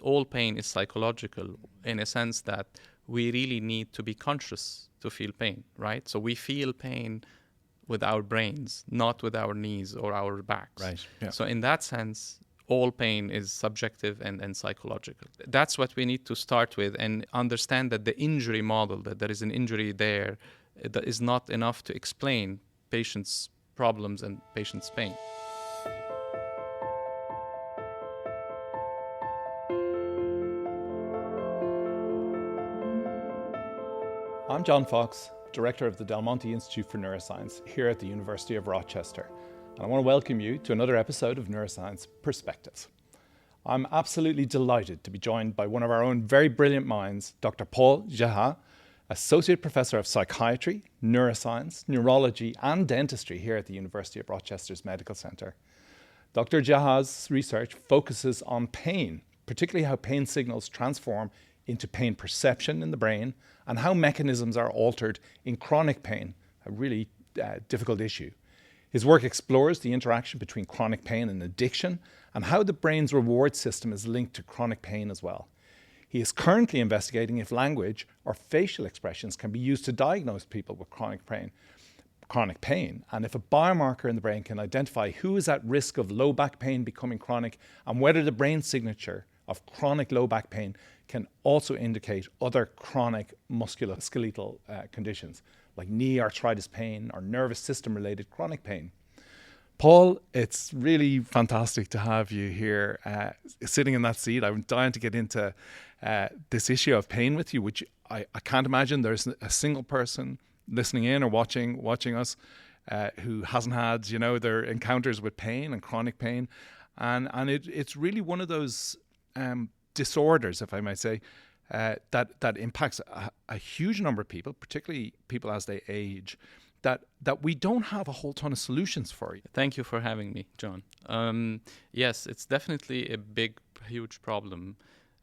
All pain is psychological in a sense that we really need to be conscious to feel pain, right? So we feel pain with our brains, not with our knees or our backs. Right. Yeah. So in that sense, all pain is subjective and psychological. That's what we need to start with, and understand that the injury model, that there is an injury there, that is not enough to explain patients' problems and patients' pain. I'm John Foxe, Director of the Monte Institute for Neuroscience here at the University of Rochester, and I want to welcome you to another episode of Neuroscience Perspectives. I'm absolutely delighted to be joined by one of our own very brilliant minds, Dr. Paul Geha, Associate Professor of Psychiatry, Neuroscience, Neurology and Dentistry here at the University of Rochester's Medical Centre. Dr. Geha's research focuses on pain, particularly how pain signals transform into pain perception in the brain and how mechanisms are altered in chronic pain, a really difficult issue. His work explores the interaction between chronic pain and addiction and how the brain's reward system is linked to chronic pain as well. He is currently investigating if language or facial expressions can be used to diagnose people with chronic pain, and if a biomarker in the brain can identify who is at risk of low back pain becoming chronic, and whether the brain signature of chronic low back pain can also indicate other chronic musculoskeletal conditions like knee arthritis pain or nervous system related chronic pain. Paul, it's really fantastic to have you here sitting in that seat. I'm dying to get into this issue of pain with you, which I can't imagine there's a single person listening in or watching us who hasn't had, their encounters with pain and chronic pain. And it's really one of those disorders, if I might say, that impacts a huge number of people, particularly people as they age, that we don't have a whole ton of solutions for. Thank you for having me, John. Yes, it's definitely a huge problem.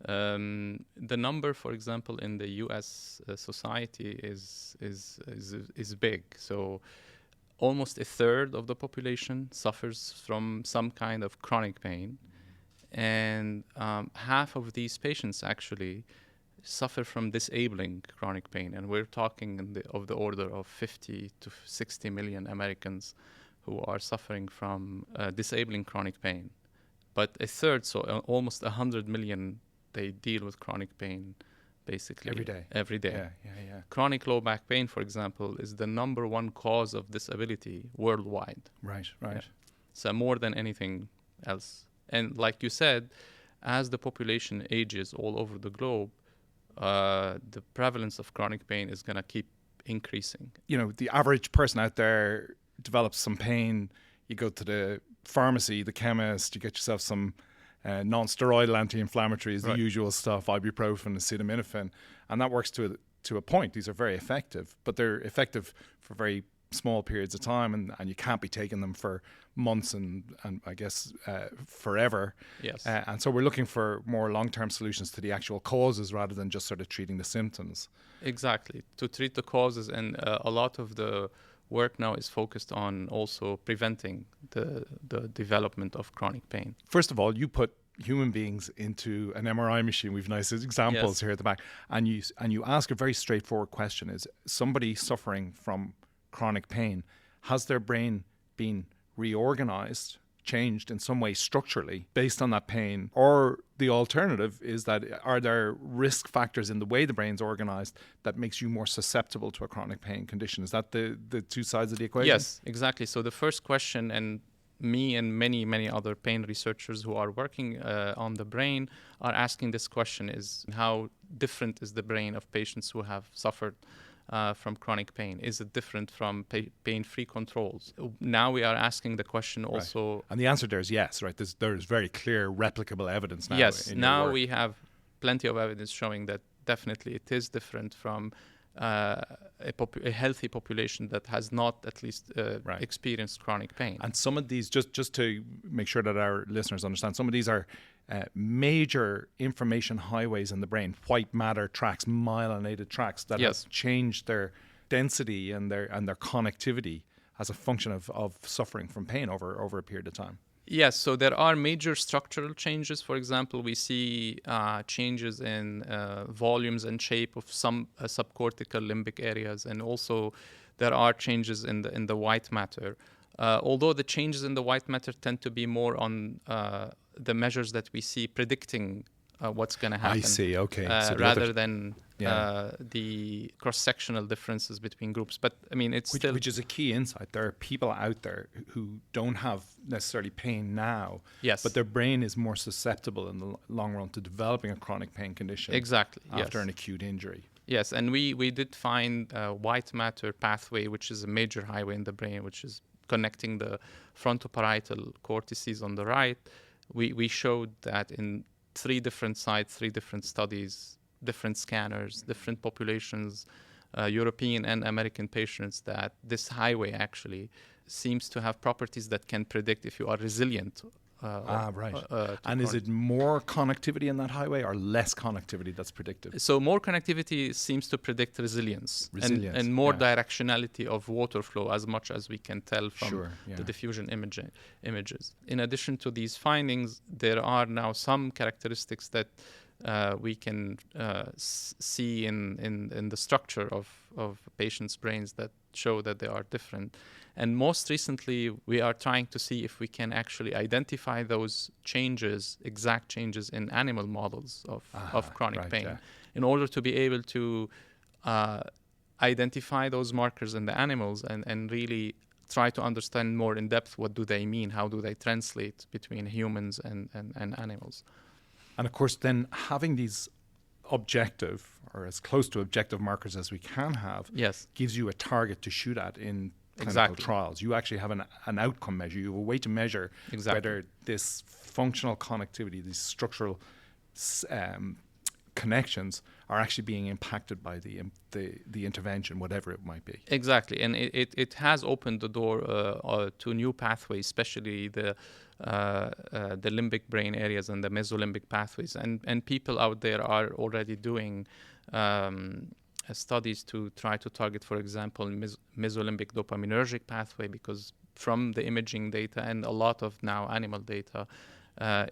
The number, for example, in the U.S. Society is big. So almost a third of the population suffers from some kind of chronic pain. And half of these patients actually suffer from disabling chronic pain. And we're talking of the order of 50 to 60 million Americans who are suffering from disabling chronic pain. But a third, so almost 100 million, they deal with chronic pain basically every day. Yeah. Chronic low back pain, for example, is the number one cause of disability worldwide. Right. Yeah. So more than anything else. And like you said, as the population ages all over the globe, the prevalence of chronic pain is going to keep increasing. The average person out there develops some pain. You go to the pharmacy, the chemist, you get yourself some non-steroidal anti-inflammatories, the usual stuff, ibuprofen, acetaminophen, and that works to a point. These are very effective, but they're effective for very small periods of time, and you can't be taking them for months and I guess forever. Yes. And so we're looking for more long-term solutions to the actual causes rather than just sort of treating the symptoms. Exactly, to treat the causes, and a lot of the work now is focused on also preventing the development of chronic pain. First of all, you put human beings into an MRI machine. We've nice examples here at the back, and you ask a very straightforward question: is somebody suffering from chronic pain, has their brain been reorganized, changed in some way structurally based on that pain? Or the alternative is that, are there risk factors in the way the brain's organized that makes you more susceptible to a chronic pain condition? Is that the two sides of the equation? Yes, exactly. So the first question, and me and many other pain researchers who are working on the brain are asking this question, is how different is the brain of patients who have suffered from chronic pain? Is it different from pain-free controls? Now we are asking the question also. Right. And the answer there is yes, right? There's very clear replicable evidence now. Yes, in now your work. We have plenty of evidence showing that definitely it is different from a healthy population that has not at least experienced chronic pain. And some of these, just to make sure that our listeners understand, some of these are major information highways in the brain, white matter tracks, myelinated tracks that have changed their density and their connectivity as a function of suffering from pain over a period of time. Yes, so there are major structural changes. For example, we see changes in volumes and shape of some subcortical limbic areas, and also there are changes in the white matter. Although the changes in the white matter tend to be more on the measures that we see predicting what's going to happen. I see. Okay. So rather than the cross-sectional differences between groups. But I mean, which is a key insight. There are people out there who don't have necessarily pain now, yes, but their brain is more susceptible in the long run to developing a chronic pain condition. Exactly. After yes. an acute injury. Yes, and we did find a white matter pathway, which is a major highway in the brain, which is connecting the frontoparietal cortices on the right. We showed that in 3 different sites, 3 different studies, different scanners, different populations, European and American patients, that this highway actually seems to have properties that can predict if you are resilient. Right. And is it more connectivity in that highway or less connectivity that's predicted? So more connectivity seems to predict resilience. And more directionality of water flow, as much as we can tell from the diffusion images. In addition to these findings, there are now some characteristics that we can see in the structure of patients' brains that show that they are different. And most recently, we are trying to see if we can actually identify those changes, exact changes in animal models of chronic pain, in order to be able to identify those markers in the animals and really try to understand more in depth what do they mean, how do they translate between humans and animals. And of course, then having these objective or as close to objective markers as we can have gives you a target to shoot at in clinical trials. You actually have an outcome measure. You have a way to measure whether this functional connectivity, these structural connections are actually being impacted by the intervention, whatever it might be. Exactly, and it has opened the door to new pathways, especially the limbic brain areas and the mesolimbic pathways. And people out there are already doing studies to try to target, for example, mesolimbic dopaminergic pathway, because from the imaging data and a lot of now animal data,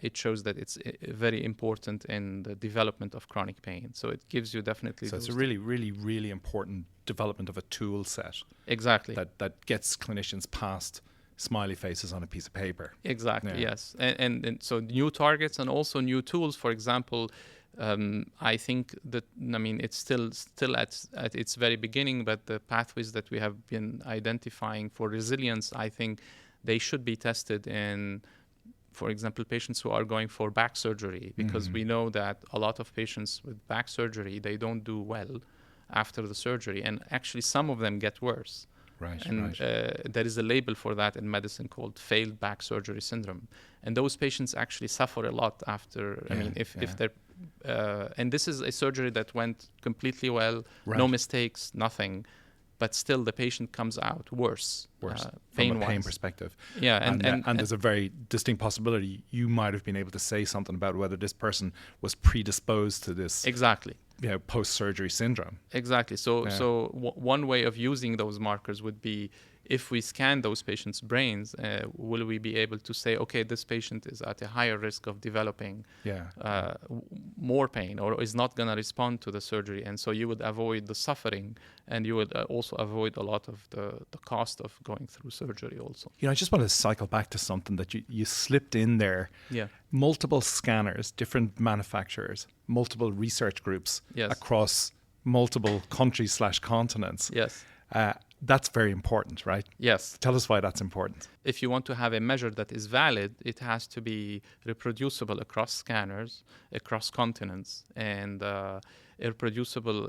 it shows that it's very important in the development of chronic pain. So it gives you definitely... So it's a really, really, really important development of a tool set. Exactly. That gets clinicians past smiley faces on a piece of paper. Exactly, yes. And so new targets and also new tools. For example, I think that, it's still at its very beginning, but the pathways that we have been identifying for resilience, I think they should be tested in, for example, patients who are going for back surgery, because we know that a lot of patients with back surgery, they don't do well after the surgery, and actually some of them get worse. Right, and there is a label for that in medicine called failed back surgery syndrome, and those patients actually suffer a lot after. If they're and this is a surgery that went completely well, no mistakes, nothing, but still the patient comes out worse from a pain perspective. Yeah, and there's a very distinct possibility you might have been able to say something about whether this person was predisposed to this. Exactly. Post-surgery syndrome. Exactly. So one way of using those markers would be, if we scan those patients' brains, will we be able to say, okay, this patient is at a higher risk of developing more pain, or is not going to respond to the surgery, and so you would avoid the suffering, and you would also avoid a lot of the cost of going through surgery also. I just want to cycle back to something that you slipped in there. Yeah. Multiple scanners, different manufacturers, multiple research groups across multiple countries/continents. Yes. That's very important, right? Yes. Tell us why that's important. If you want to have a measure that is valid, it has to be reproducible across scanners, across continents, and reproducible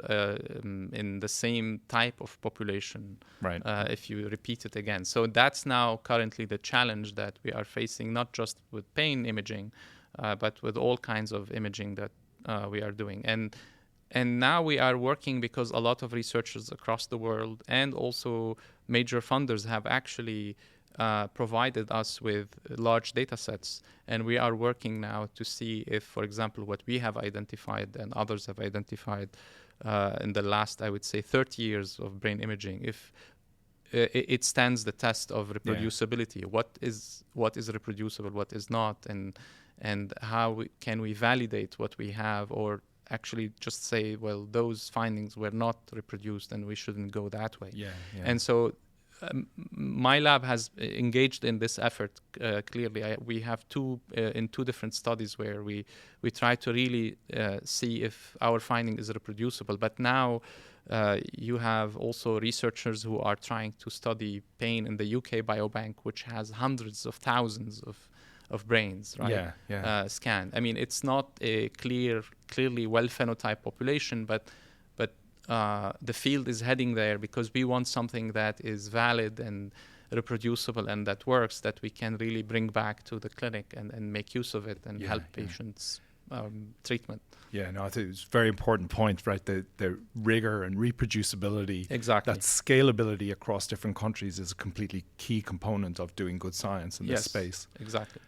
in the same type of population. Right. If you repeat it again. So that's now currently the challenge that we are facing, not just with pain imaging, but with all kinds of imaging that we are doing. And now we are working, because a lot of researchers across the world and also major funders have actually provided us with large data sets. And we are working now to see if, for example, what we have identified and others have identified in the last, I would say, 30 years of brain imaging, if it stands the test of reproducibility. What is reproducible, what is not, and how can we validate what we have, or actually just say, well, those findings were not reproduced and we shouldn't go that way. And so my lab has engaged in this effort clearly. We have two different studies where we try to really see if our finding is reproducible. But now you have also researchers who are trying to study pain in the UK Biobank, which has hundreds of thousands of brains, right? Scanned. I mean, it's not a clearly well-phenotyped population, but the field is heading there because we want something that is valid and reproducible and that works, that we can really bring back to the clinic and make use of it and help patients treatment. Yeah, no, I think it's a very important point, right? The rigor and reproducibility, exactly, that scalability across different countries is a completely key component of doing good science in this space. Exactly.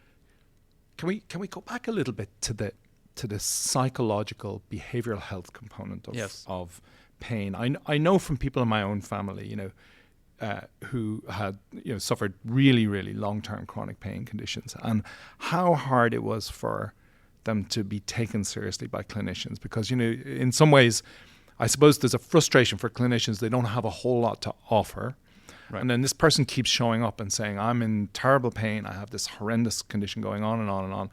Can we go back a little bit to the psychological behavioral health component of pain? I know from people in my own family, who had suffered really, really long-term chronic pain conditions, and how hard it was for them to be taken seriously by clinicians, because in some ways I suppose there's a frustration for clinicians. They don't have a whole lot to offer. Right. And then this person keeps showing up and saying, I'm in terrible pain, I have this horrendous condition going on and on and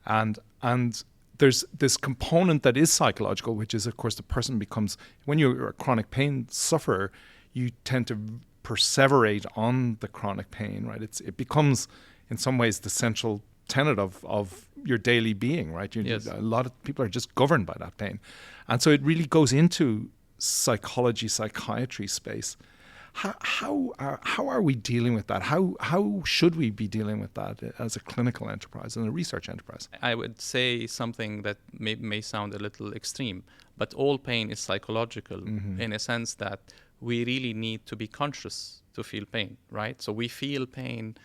on. And there's this component that is psychological, which is, of course, the person becomes, when you're a chronic pain sufferer, you tend to perseverate on the chronic pain, right? It becomes, in some ways, the central tenet of your daily being, right? A lot of people are just governed by that pain. And so it really goes into psychology, psychiatry space. How are we dealing with that? How should we be dealing with that as a clinical enterprise and a research enterprise? I would say something that may sound a little extreme, but all pain is psychological, in a sense that we really need to be conscious to feel pain, right? So we feel pain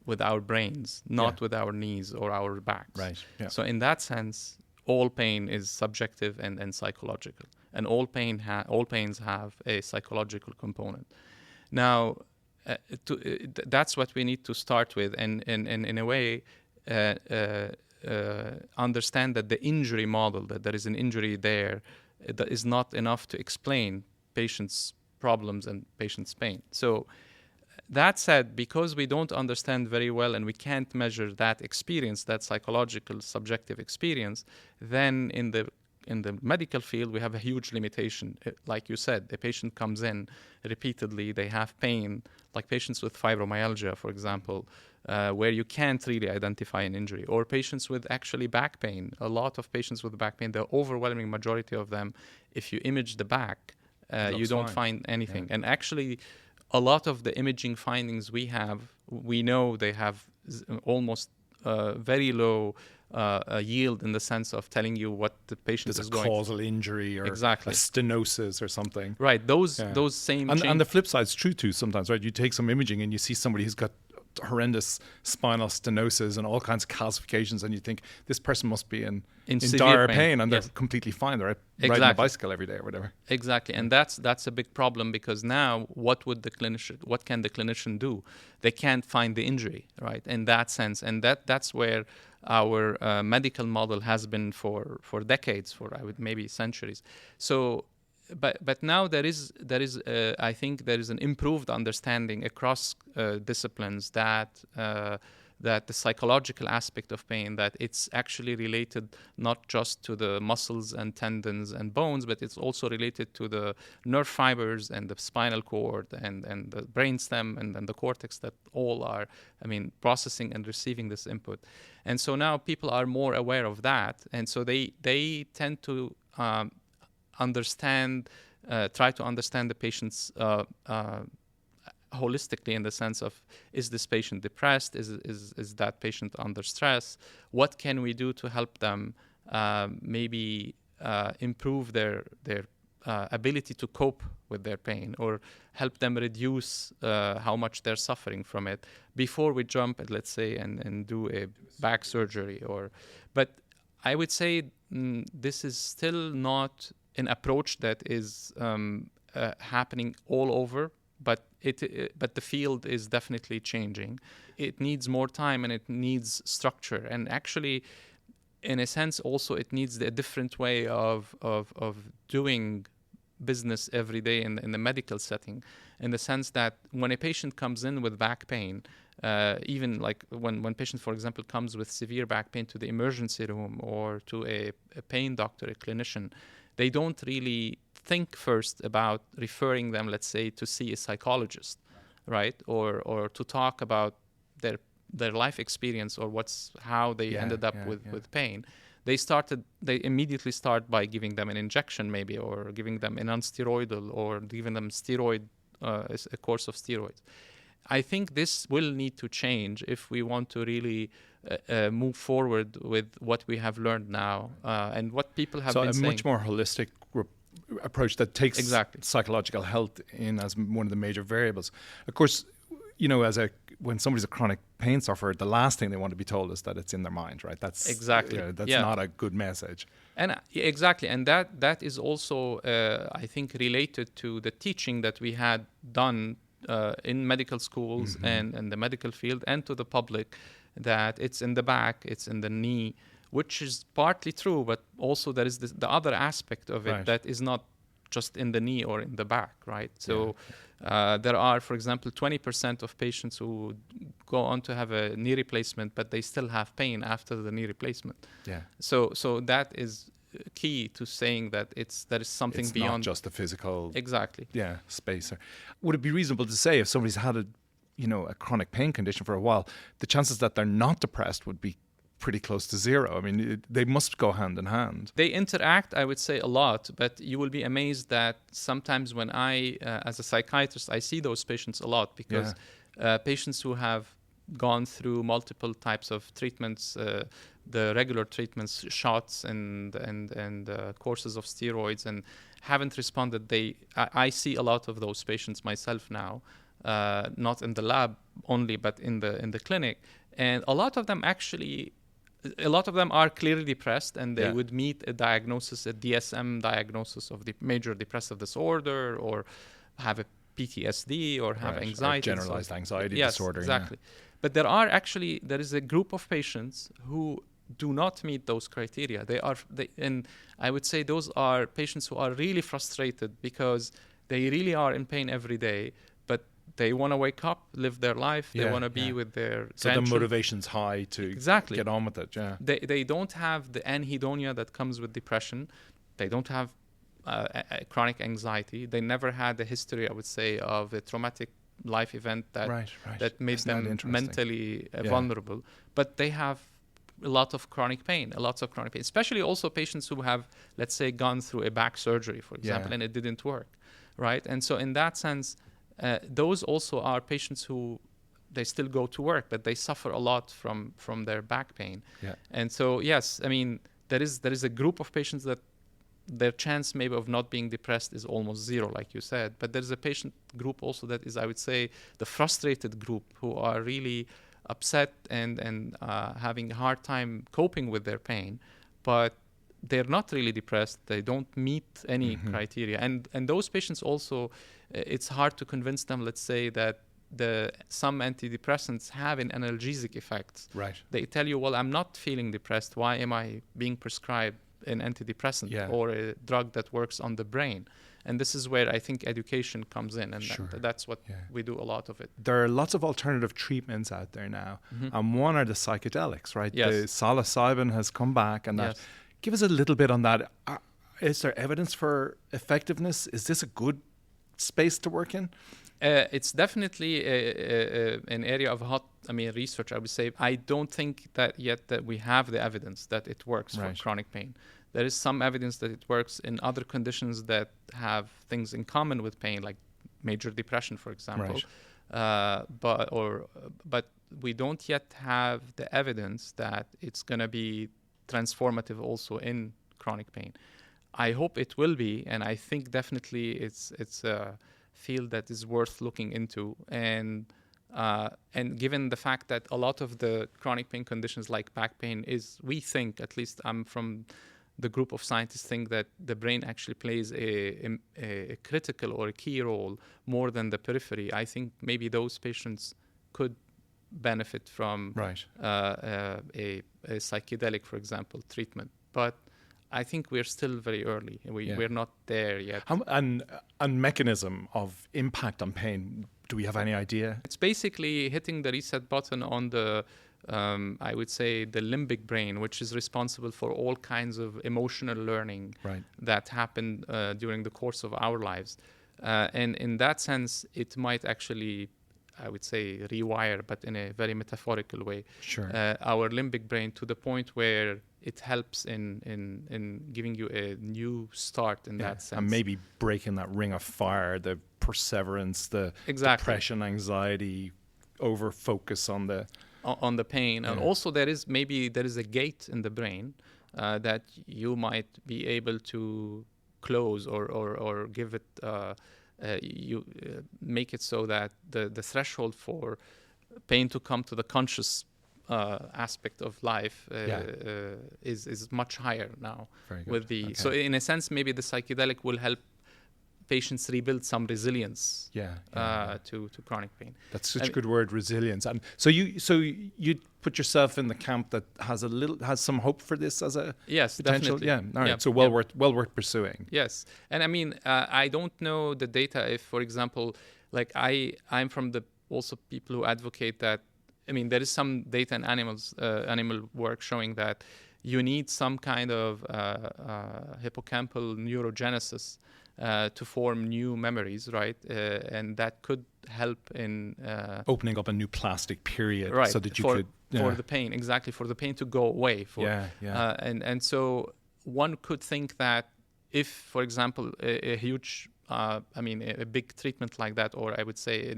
with our brains, not with our knees or our backs. Right. Yeah. So in that sense, all pain is subjective and psychological, and all pains have a psychological component. Now, that's what we need to start with, and in a way, understand that the injury model, that there is an injury there, that is not enough to explain patients' problems and patients' pain. So that said, because we don't understand very well and we can't measure that experience, that psychological subjective experience, then in the medical field, we have a huge limitation. Like you said, a patient comes in repeatedly, they have pain, like patients with fibromyalgia, for example, where you can't really identify an injury, or patients with actually back pain. A lot of patients with back pain, the overwhelming majority of them, if you image the back, you don't find anything. And actually, a lot of the imaging findings we know they have almost very low yield, in the sense of telling you what the patient is going through. There's a causal injury or a stenosis or something. Right. Those same and the flip side's true too sometimes, right? You take some imaging and you see somebody who's got horrendous spinal stenosis and all kinds of calcifications, and you think this person must be in dire pain, and they're completely fine. They're riding a bicycle every day or whatever. Exactly, and that's a big problem, because now what can the clinician do? They can't find the injury, right? In that sense, and that's where our medical model has been for decades, maybe centuries. So. But now there is I think there is an improved understanding across disciplines that the psychological aspect of pain, that it's actually related not just to the muscles and tendons and bones, but it's also related to the nerve fibers and the spinal cord and the brainstem and the cortex, that all are, processing and receiving this input. And so now people are more aware of that, and so they tend to try to understand the patients holistically, in the sense of, is this patient depressed? Is that patient under stress? What can we do to help them maybe improve their ability to cope with their pain, or help them reduce how much they're suffering from it, before we jump, let's say, and do a back surgery? But I would say this is still not an approach that is happening all over but but the field is definitely changing. It needs more time and it needs structure, and actually, in a sense, also it needs a different way of doing business every day in the medical setting, in the sense that when a patient comes in with back pain, even like when patient, for example, comes with severe back pain to the emergency room or to a pain doctor, a clinician, they don't really think first about referring them, let's say, to see a psychologist, right? Or to talk about their life experience or how they ended up with pain. They immediately start by giving them an injection maybe, or giving them a non-steroidal, or giving them a course of steroids. I think this will need to change if we want to really move forward with what we have learned now and what people have been saying. So a much more holistic approach that takes Exactly. psychological health in as one of the major variables. Of course, you know, when somebody's a chronic pain sufferer, the last thing they want to be told is that it's in their mind, right? That's exactly. That's not a good message. And exactly, and that is also, I think, related to the teaching that we had done in medical schools and the medical field, and to the public, that it's in the back, it's in the knee, which is partly true, but also there is the other aspect of it that is not just in the knee or in the back, right? So there are, for example, 20% of patients who go on to have a knee replacement, but they still have pain after the knee replacement. Yeah. So that is key to saying that there is something it's beyond not just the physical space. Would it be reasonable to say if somebody's had a chronic pain condition for a while, the chances that they're not depressed would be pretty close to zero? I mean, they must go hand in hand. They interact, I would say, a lot, but you will be amazed that sometimes when I, as a psychiatrist, I see those patients a lot, because patients who have gone through multiple types of treatments, the regular treatments, shots and courses of steroids, and haven't responded, I see a lot of those patients myself now, not in the lab only, but in the clinic. And a lot of them are clearly depressed, and they would meet a diagnosis, a DSM diagnosis of the major depressive disorder, or have a PTSD, or have anxiety. Or generalized anxiety disorder. Exactly. But there is a group of patients who do not meet those criteria. And I would say those are patients who are really frustrated, because they really are in pain every day, but they want to wake up, live their life. They want to be with their so the motivation's high to get on with it. Yeah. They don't have the anhedonia that comes with depression. They don't have chronic anxiety. They never had a history, I would say, of a traumatic life event that made them mentally vulnerable. But they have a lot of chronic pain, especially also patients who have, let's say, gone through a back surgery, for example, and it didn't work, right? And so in that sense, those also are patients who they still go to work, but they suffer a lot from their back pain. Yeah. And so, yes, I mean, there is a group of patients that their chance maybe of not being depressed is almost zero, like you said. But there's a patient group also that is, I would say, the frustrated group, who are really upset and having a hard time coping with their pain, but they're not really depressed. They don't meet any criteria. And those patients also, it's hard to convince them, let's say, that some antidepressants have an analgesic effect. Right. They tell you, well, I'm not feeling depressed. Why am I being prescribed an antidepressant or a drug that works on the brain? And this is where I think education comes in, and that's what we do a lot of it. There are lots of alternative treatments out there now, and one are the psychedelics, right? Yes. The psilocybin has come back, and that. Give us a little bit on that. Is there evidence for effectiveness? Is this a good space to work in? It's definitely an area of research, I would say. I don't think that yet that we have the evidence that it works for chronic pain. There is some evidence that it works in other conditions that have things in common with pain, like major depression, for example. But we don't yet have the evidence that it's going to be transformative also in chronic pain. I hope it will be, and I think definitely it's a field that is worth looking into. And given the fact that a lot of the chronic pain conditions like back pain we think, at least I'm from the group of scientists think that the brain actually plays a critical or a key role more than the periphery, I think maybe those patients could benefit from a psychedelic, for example, treatment. But I think we're still very early. We're not there yet. And mechanism of impact on pain, do we have any idea? It's basically hitting the reset button on the, I would say, the limbic brain, which is responsible for all kinds of emotional learning that happen during the course of our lives. And in that sense, it might actually, I would say, rewire, but in a very metaphorical way, our limbic brain to the point where it helps in giving you a new start in that sense. And maybe breaking that ring of fire, the perseverance, the depression, anxiety, over focus on the pain. And also there is a gate in the brain that you might be able to close or give it, make it so that the threshold for pain to come to the conscious aspect of life is much higher now. With the so in a sense maybe the psychedelic will help patients rebuild some resilience to chronic pain. That's such a good word, resilience. And so you put yourself in the camp that has some hope for this as a potential. Definitely. Yeah, all right. So well worth pursuing. Yes, and I mean I don't know the data if, for example, like I'm from the also people who advocate that. I mean, there is some data in animal work showing that you need some kind of hippocampal neurogenesis to form new memories, right? And that could help in opening up a new plastic period, so that you could for the pain, for the pain to go away. And so one could think that if, for example, a huge a big treatment like that, or I would say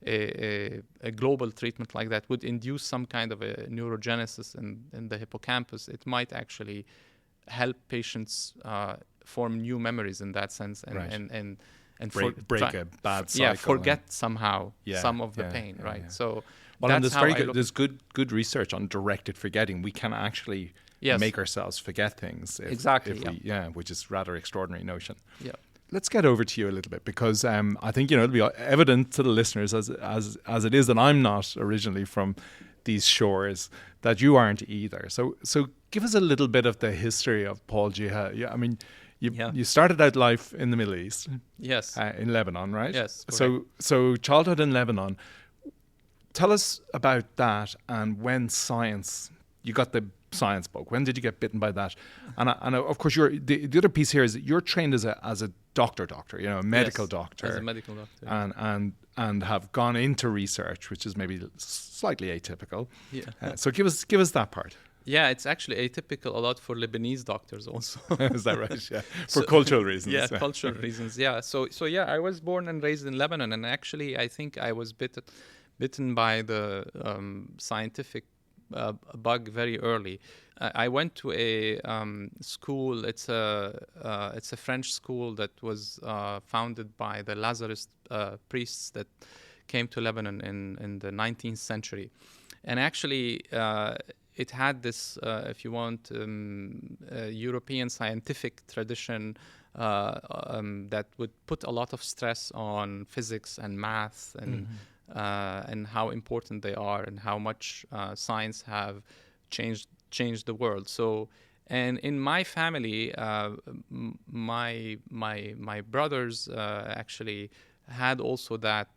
a global treatment like that would induce some kind of a neurogenesis in the hippocampus, it might actually help patients form new memories in that sense and break a bad cycle. Forget somehow some of the pain, right? Yeah. So and there's very good. There's good research on directed forgetting. We can actually make ourselves forget things. Which is rather extraordinary notion. Yeah. Let's get over to you a little bit, because I think it'll be evident to the listeners as it is that I'm not originally from these shores, that you aren't either. So give us a little bit of the history of Paul Geha. Yeah, I mean, you started out life in the Middle East. Yes. In Lebanon, right? Yes. So childhood in Lebanon. Tell us about that, and when you got the science bug. When did you get bitten by that? And of course, the other piece here is that you're trained as a doctor, a medical doctor. As a medical doctor. And have gone into research, which is maybe slightly atypical. Yeah. So give us that part. Yeah, it's actually atypical a lot for Lebanese doctors also. Is that right? Yeah. For cultural reasons. Yeah, cultural reasons. Yeah. So I was born and raised in Lebanon, and actually I think I was bitten by the scientific bug very early. I went to a school. It's a French school that was founded by the Lazarist priests that came to Lebanon in the 19th century, and actually it had this, if you want, European scientific tradition that would put a lot of stress on physics and math and how important they are, and how much science have changed the world. So, and in my family, my brothers actually had also that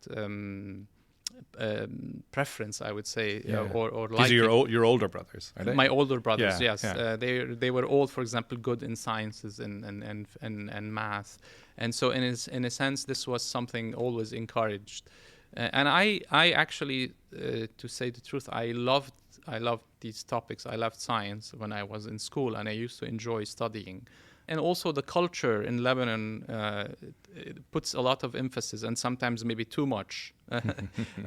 preference, I would say, or like. These are your older brothers, are they? My older brothers, yes. They were all, for example, good in sciences and math, and so in a sense, this was something always encouraged. And I actually, to say the truth, I loved these topics. I loved science when I was in school, and I used to enjoy studying. And also the culture in Lebanon puts a lot of emphasis, and sometimes maybe too much,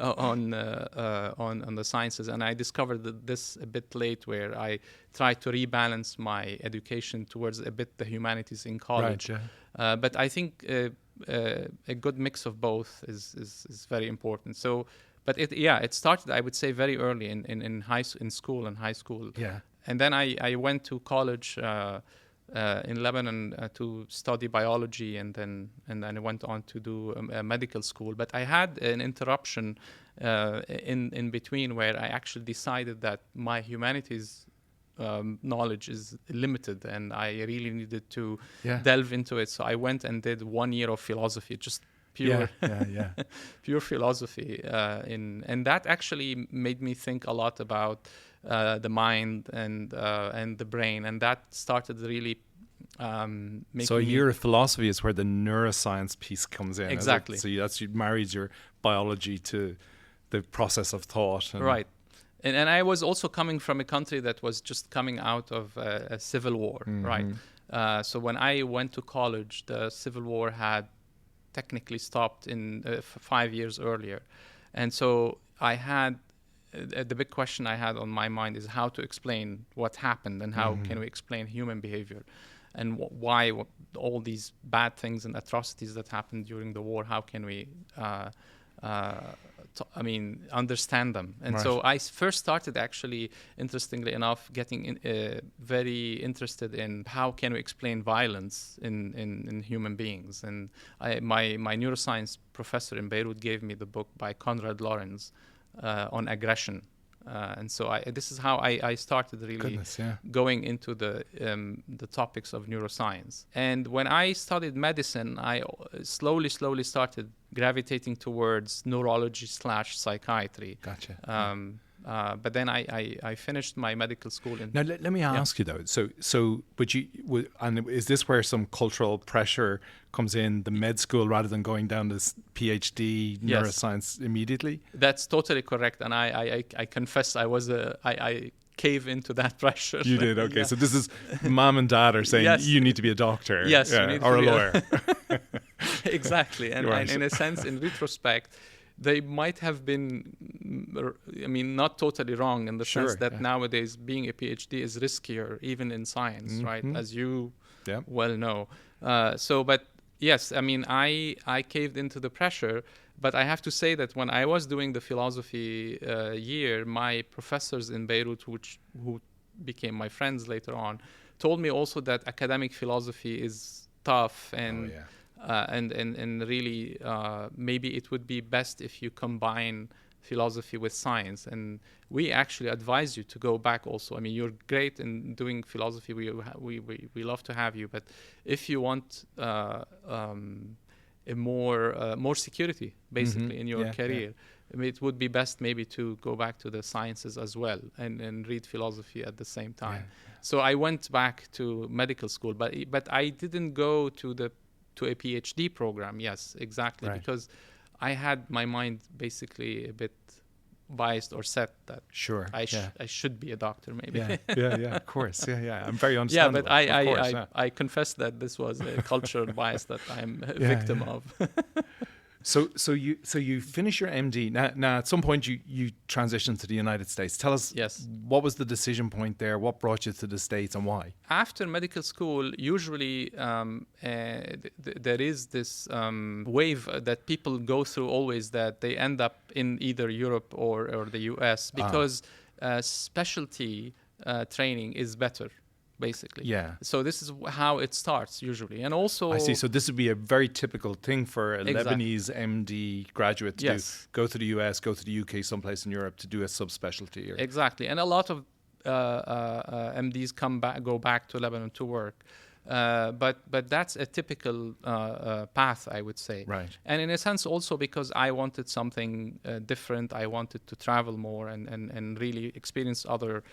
on the sciences. And I discovered this a bit late, where I tried to rebalance my education towards a bit the humanities in college. Right, yeah. But I think a good mix of both is very important. So, but it started, I would say, very early in school and high school. Yeah. And then I went to college in Lebanon to study biology, and then I went on to do a medical school. But I had an interruption in between, where I actually decided that my humanities knowledge is limited, and I really needed to delve into it. So I went and did 1 year of philosophy, just pure pure philosophy, and that actually made me think a lot about the mind and the brain, and that started really making. So a year of philosophy is where the neuroscience piece comes in. Exactly. So you married your biology to the process of thought. Right. And I was also coming from a country that was just coming out of a civil war, right? So when I went to college, the civil war had technically stopped in 5 years earlier. And so I had, the big question I had on my mind is how to explain what happened, and how can we explain human behavior, and why all these bad things and atrocities that happened during the war, how can we understand them. And so I first started, actually, interestingly enough, getting very interested in how can we explain violence in human beings. And my neuroscience professor in Beirut gave me the book by Konrad Lorenz on aggression. And so this is how I started really going into the topics of neuroscience. And when I studied medicine, I slowly started gravitating towards neurology/psychiatry. Gotcha. But then I finished my medical school. Now let me ask you though. And is this where some cultural pressure comes in, the med school, rather than going down this PhD neuroscience immediately? That's totally correct. And I confess I cave into that pressure. You did, okay. So this is mom and dad are saying you need to be a doctor, or a lawyer. Exactly. And in a sense, in retrospect, they might have been, not totally wrong, in the sense that nowadays being a PhD is riskier, even in science, right? As you well know. But yes, I caved into the pressure. But I have to say that when I was doing the philosophy year, my professors in Beirut, who became my friends later on, told me also that academic philosophy is tough, and and really maybe it would be best if you combine philosophy with science. And we actually advise you to go back also. You're great in doing philosophy. We love to have you. But if you want more security, basically, in your career, it would be best maybe to go back to the sciences as well, and read philosophy at the same time. So I went back to medical school, but I didn't go to a PhD program. Yes, exactly, because I had my mind basically a bit biased or set that I should be a doctor, maybe. Of course. I'm very understandable. But I confess that this was a cultural bias that I'm a victim of. So you finish your MD. Now at some point you transitioned to the United States. Tell us, what was the decision point there? What brought you to the States, and why? After medical school, usually there is this wave that people go through always, that they end up in either Europe or the US, because specialty training is better, basically. So this is how it starts usually. And also, I see. So this would be a very typical thing for a Lebanese MD graduate to do. Go to the US, go to the UK, someplace in Europe to do a subspecialty. Exactly. And a lot of MDs go back to Lebanon to work. But that's a typical path, I would say. Right. And in a sense also because I wanted something different. I wanted to travel more and really experience other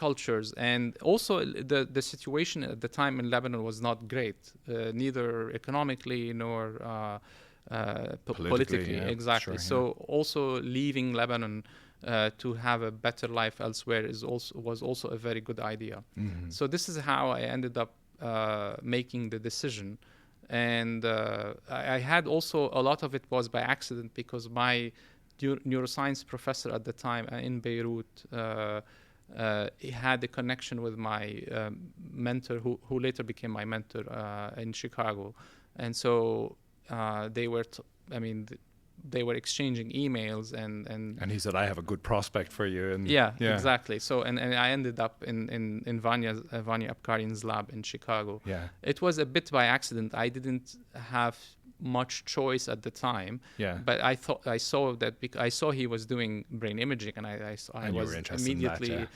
cultures. And also the situation at the time in Lebanon was not great, neither economically nor politically. Exactly. So also leaving Lebanon to have a better life elsewhere was also a very good idea. So this is how I ended up making the decision. And I had also, a lot of it was by accident, because my neuroscience professor at the time in Beirut he had a connection with my mentor, who later became my mentor in Chicago. And so they were they were exchanging emails and he said, I have a good prospect for you. And yeah, exactly. So and I ended up in Vanya Apkarian's lab in Chicago. Yeah. It was a bit by accident. I didn't have much choice at the time. Yeah. But I saw that I saw he was doing brain imaging, and I was immediately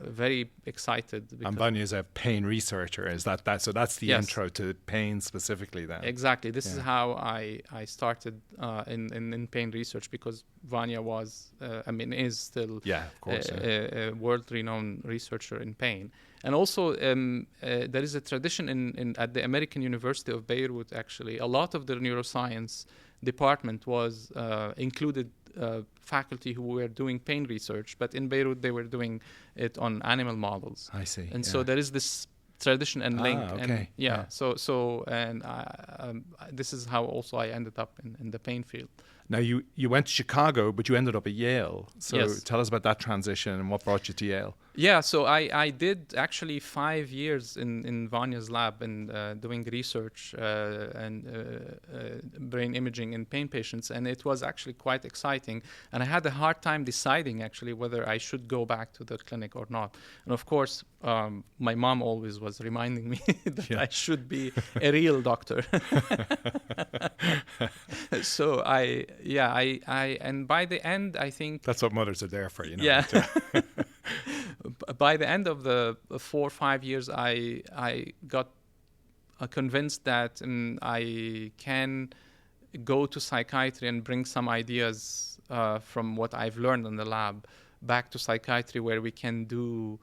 very excited. And Vanya is a pain researcher. Is that so? That's the intro to pain specifically, then. Exactly. This is how I started in pain research, because Vanya was is still of course, a world-renowned researcher in pain. And also there is a tradition at the American University of Beirut. Actually, a lot of the neuroscience department was included faculty who were doing pain research, but in Beirut they were doing it on animal models. I see. And so there is this tradition and link. Okay. And this is how also I ended up in the pain field. Now you went to Chicago, but you ended up at Yale. So tell us about that transition and what brought you to Yale. Yeah, so I did actually 5 years in Vanya's lab and doing research and brain imaging in pain patients, and it was actually quite exciting. And I had a hard time deciding actually whether I should go back to the clinic or not. And of course, my mom always was reminding me that I should be a real doctor. So and by the end, I think that's what mothers are there for, you know. Yeah. By the end of the 4 or 5 years, I got convinced that I can go to psychiatry and bring some ideas from what I've learned in the lab back to psychiatry, where we can do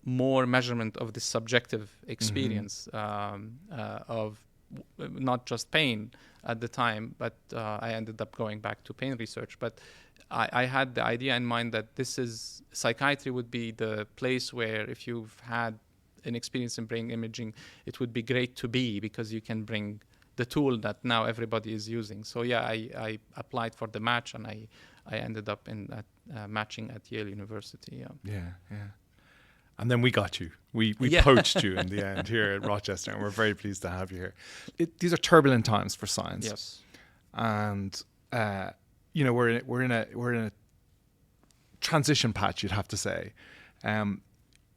more measurement of the subjective experience of not just pain at the time, but I ended up going back to pain research. But I had the idea in mind that psychiatry would be the place where, if you've had an experience in brain imaging, it would be great to be, because you can bring the tool that now everybody is using. So I applied for the match, and I ended up matching at Yale University. Yeah. And then we got you. We poached you in the end here at Rochester, and we're very pleased to have you here. These are turbulent times for science. Yes. And we're in a transition patch, you'd have to say.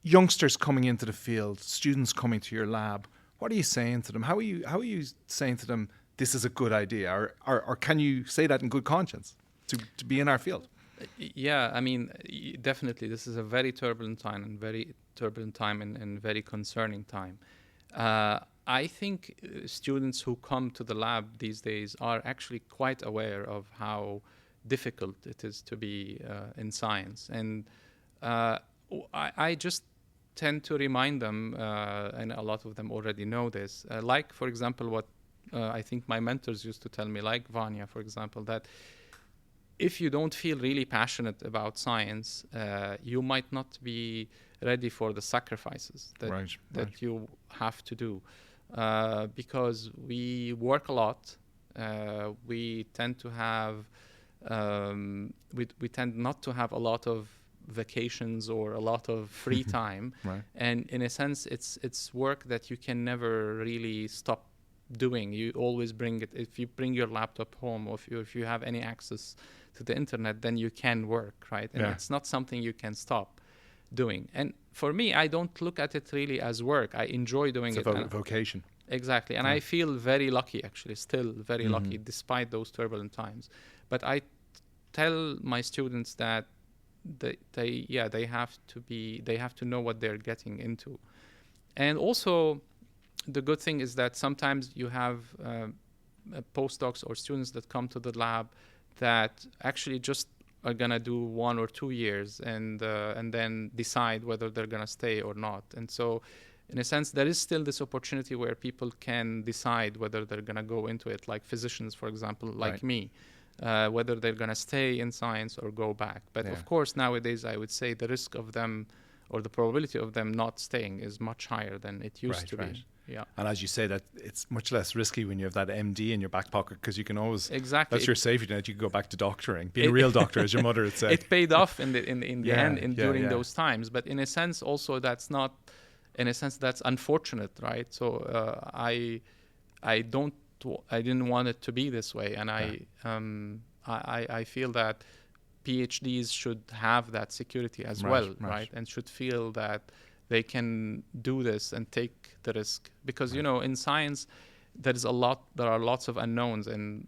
Youngsters coming into the field, students coming to your lab. What are you saying to them? How are you saying to them, this is a good idea, or can you say that in good conscience to be in our field? Yeah, I mean, definitely, this is a very turbulent time, and very concerning time. I think students who come to the lab these days are actually quite aware of how difficult it is to be in science. And I just tend to remind them, and a lot of them already know this, like, for example, what I think my mentors used to tell me, like Vanya, for example, that if you don't feel really passionate about science, you might not be ready for the sacrifices that you have to do, because we work a lot. We tend to have we tend not to have a lot of vacations or a lot of free time, and in a sense, it's work that you can never really stop doing. You always bring it. If you bring your laptop home, or if you have any access to the internet, then you can work, right? And it's not something you can stop doing. And for me, I don't look at it really as work. I enjoy doing it. It's a vocation. Exactly. And I feel very lucky, actually, still very lucky, despite those turbulent times. But I tell my students that they have to know what they're getting into. And also, the good thing is that sometimes you have postdocs or students that come to the lab that actually just are gonna do 1 or 2 years and then decide whether they're gonna stay or not. And so, in a sense, there is still this opportunity where people can decide whether they're gonna go into it, like physicians, for example, like me, whether they're gonna stay in science or go back. But of course, nowadays, I would say the risk of them, or the probability of them not staying, is much higher than it used to be. Yeah. And as you say, that it's much less risky when you have that MD in your back pocket, because you can always that's your safety net. You can go back to doctoring, being a real doctor, as your mother had said. It paid off in the end during those times, but in a sense also that's unfortunate, right? So I didn't want it to be this way, and I feel that PhDs should have that security as well, right? And should feel that they can do this and take the risk. Because, in science, there are lots of unknowns. And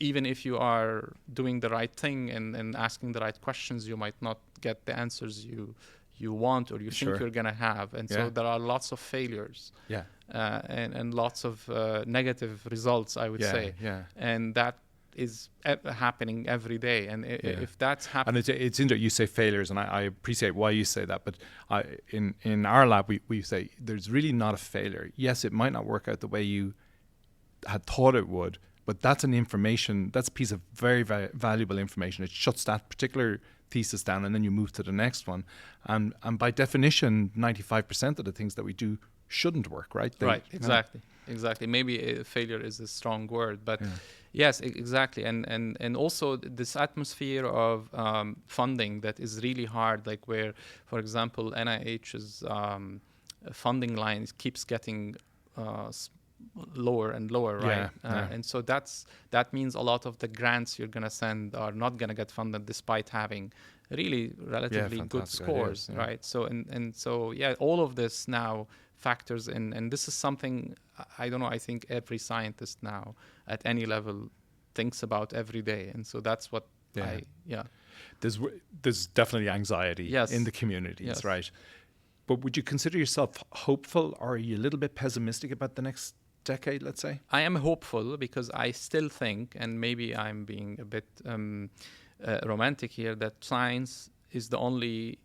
even if you are doing the right thing and asking the right questions, you might not get the answers you want or you think you're going to have. And so there are lots of failures and lots of negative results, I would say. And that is happening every day. And if that's happening... And it's interesting you say failures, and I appreciate why you say that. But in our lab, we say there's really not a failure. Yes, it might not work out the way you had thought it would, but that's that's a piece of very, very valuable information. It shuts that particular thesis down, and then you move to the next one. And by definition, 95% of the things that we do shouldn't work, right? Exactly. Maybe failure is a strong word, but yes, exactly. And also this atmosphere of funding that is really hard, like where, for example, NIH's funding line keeps getting lower and lower, right? And so that means a lot of the grants you're going to send are not going to get funded despite having really relatively good scores, right? So so all of this now factors in, and this is something I don't know, I think every scientist now at any level thinks about every day. And so that's what there's definitely anxiety in the communities, right? But would you consider yourself hopeful, or are you a little bit pessimistic about the next decade, let's say? I am hopeful because I still think, and maybe I'm being a bit romantic here, that science is the only,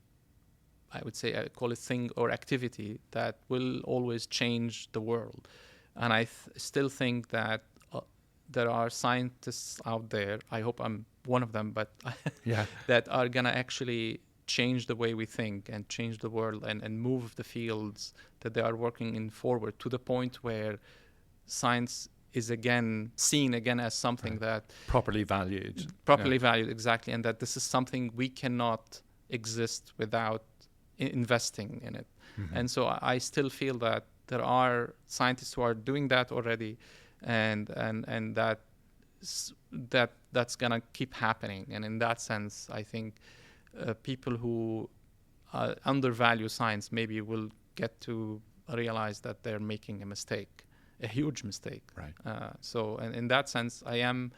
I would say, I call it thing or activity that will always change the world. And I still think that there are scientists out there, I hope I'm one of them, but that are going to actually change the way we think and change the world and move the fields that they are working in forward to the point where science is seen again as something that properly valued, exactly, and that this is something we cannot exist without investing in it. And so I still feel that there are scientists who are doing that already, and that's gonna keep happening. And in that sense, I think people who undervalue science maybe will get to realize that they're making a huge mistake. Right. So in that sense, I am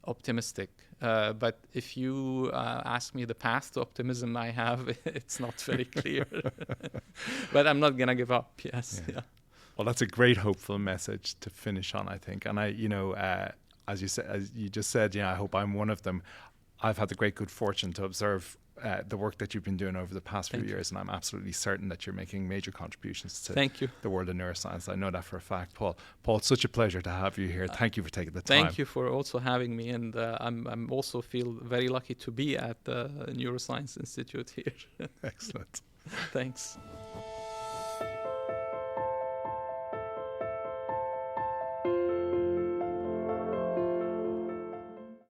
optimistic. But if you ask me the path to optimism I have, it's not very clear. But I'm not going to give up, yes. Yeah. Well, that's a great hopeful message to finish on, I think. And as you just said, I hope I'm one of them. I've had the great good fortune to observe the work that you've been doing over the past few years, and I'm absolutely certain that you're making major contributions to the world of neuroscience. I know that for a fact, Paul. Paul, it's such a pleasure to have you here. Thank you for taking the time. Thank you for also having me, and I'm also feel very lucky to be at the Neuroscience Institute here. Excellent. Thanks.